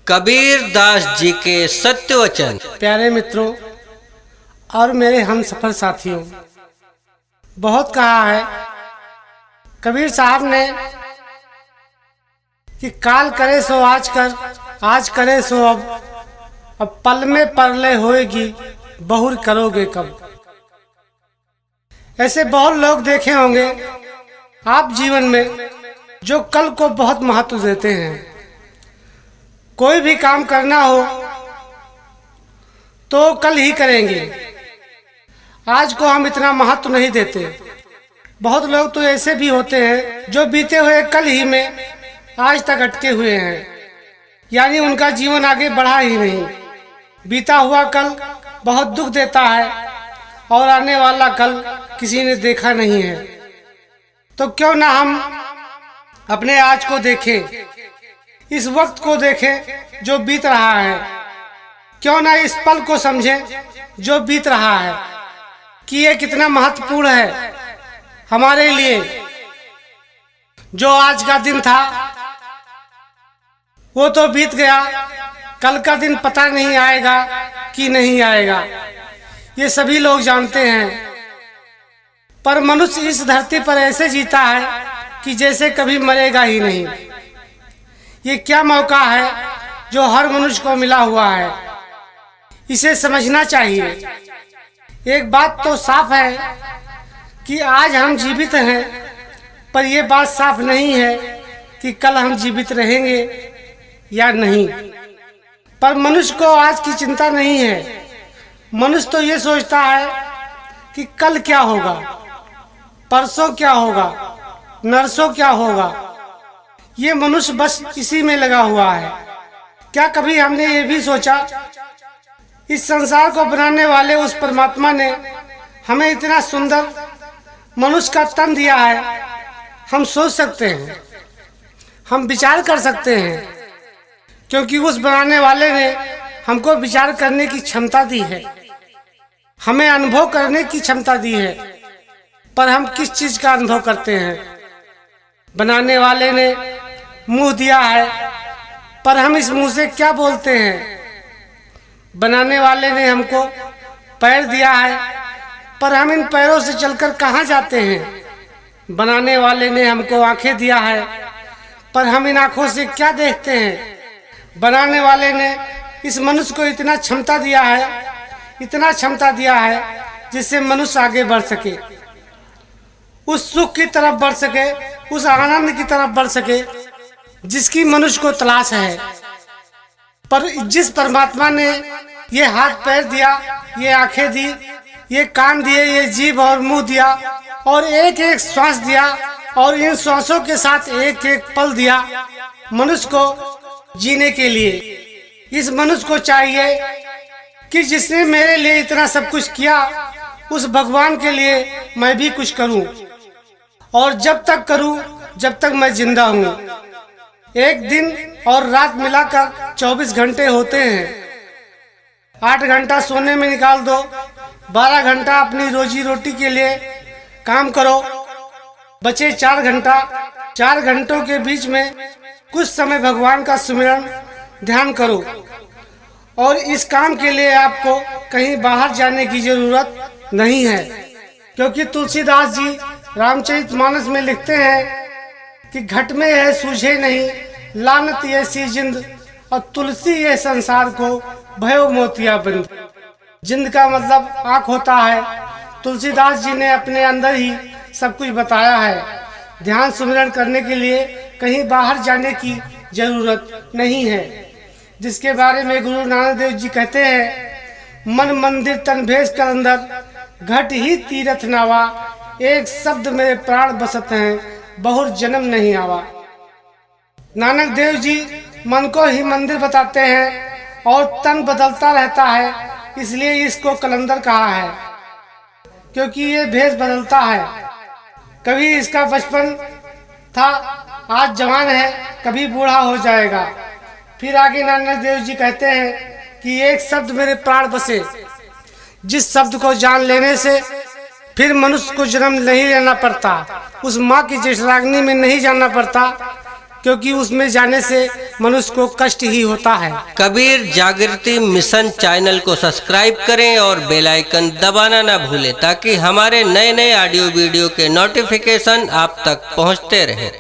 कबीर दास जी के सत्य वचन। प्यारे मित्रों और मेरे हम सफर साथियों, बहुत कहा है कबीर साहब ने कि काल करे सो आज कर, आज करे सो अब पल में परले होएगी, बहुर करोगे कब। ऐसे बहुत लोग देखे होंगे आप जीवन में जो कल को बहुत महत्व देते हैं। कोई भी काम करना हो तो कल ही करेंगे, आज को हम इतना महत्व नहीं देते। बहुत लोग तो ऐसे भी होते हैं जो बीते हुए कल ही में आज तक अटके हुए हैं, यानी उनका जीवन आगे बढ़ा ही नहीं। बीता हुआ कल बहुत दुख देता है और आने वाला कल किसी ने देखा नहीं है। तो क्यों ना हम अपने आज को देखें, इस वक्त को देखें जो बीत रहा है। क्यों ना इस पल को समझें जो बीत रहा है कि ये कितना महत्वपूर्ण है हमारे लिए। जो आज का दिन था वो तो बीत गया, कल का दिन पता नहीं आएगा कि नहीं आएगा, ये सभी लोग जानते हैं। पर मनुष्य इस धरती पर ऐसे जीता है कि जैसे कभी मरेगा ही नहीं। ये क्या मौका है जो हर मनुष्य को मिला हुआ है, इसे समझना चाहिए। एक बात तो साफ है कि आज हम जीवित हैं, पर यह बात साफ नहीं है कि कल हम जीवित रहेंगे या नहीं। पर मनुष्य को आज की चिंता नहीं है। मनुष्य तो ये सोचता है कि कल क्या होगा, परसों क्या होगा, नरसों क्या होगा। ये मनुष्य बस इसी में लगा हुआ है। क्या कभी हमने ये भी सोचा इस संसार को बनाने वाले उस परमात्मा ने हमें इतना सुंदर मनुष्य का तन दिया है। हम सोच सकते हैं, हम विचार कर सकते हैं, क्योंकि उस बनाने वाले ने हमको विचार करने की क्षमता दी है, हमें अनुभव करने की क्षमता दी है। पर हम किस चीज का अनुभव करते हैं? बनाने वाले ने मुंह दिया है, पर हम इस मुंह से क्या बोलते हैं? बनाने वाले ने हमको पैर दिया है, पर हम इन पैरों से चलकर कहाँ जाते हैं? बनाने वाले ने हमको आंखें दिया है, पर हम इन आंखों से क्या देखते हैं? बनाने वाले ने इस मनुष्य को इतना क्षमता दिया है, इतना क्षमता दिया है जिससे मनुष्य आगे बढ़ सके, उस सुख की तरफ बढ़ सके, उस आनंद की तरफ बढ़ सके जिसकी मनुष्य को तलाश है। पर जिस परमात्मा ने ये हाथ पैर दिया, ये आंखें दी, ये कान दिए, ये जीभ और मुंह दिया और एक एक श्वास दिया और इन श्वासों के साथ एक एक पल दिया मनुष्य को जीने के लिए। इस मनुष्य को चाहिए कि जिसने मेरे लिए इतना सब कुछ किया, उस भगवान के लिए मैं भी कुछ करूं, और जब तक करूं जब तक मैं जिंदा हूं। एक दिन और रात मिलाकर 24 घंटे होते हैं। 8 घंटा सोने में निकाल दो, 12 घंटा अपनी रोजी रोटी के लिए काम करो, बचे 4 घंटा। 4 घंटों के बीच में कुछ समय भगवान का सुमिरन ध्यान करो। और इस काम के लिए आपको कहीं बाहर जाने की जरूरत नहीं है, क्योंकि तुलसीदास जी रामचरितमानस में लिखते हैं कि घट में है सूझे नहीं, लानत ऐसी जिंद, और तुलसी ये संसार को भयो मोतिया बंद। जिंद का मतलब आँख होता है। तुलसीदास जी ने अपने अंदर ही सब कुछ बताया है। ध्यान सुमिरन करने के लिए कहीं बाहर जाने की जरूरत नहीं है, जिसके बारे में गुरु नानक देव जी कहते हैं, मन मंदिर तन भेज कर अंदर, घट ही तीरथ नावा, एक शब्द मेरे प्राण बसत हैं, बहुर जन्म नहीं आवा। नानक देव जी मन को ही मंदिर बताते हैं और तन बदलता रहता है, इसलिए इसको कलंदर कहा है, क्योंकि ये भेष बदलता है। कभी इसका बचपन था, आज जवान है, कभी बूढ़ा हो जाएगा। फिर आगे नानक देव जी कहते हैं कि एक शब्द मेरे प्राण बसे, जिस शब्द को जान लेने से फिर मनुष्य को जन्म नहीं लेना पड़ता, उस माँ की जठराग्नि में नहीं जाना पड़ता, क्योंकि उसमें जाने से मनुष्य को कष्ट ही होता है। कबीर जागृति मिशन चैनल को सब्सक्राइब करें और बेल आइकन दबाना ना भूलें, ताकि हमारे नए नए ऑडियो वीडियो के नोटिफिकेशन आप तक पहुंचते रहें।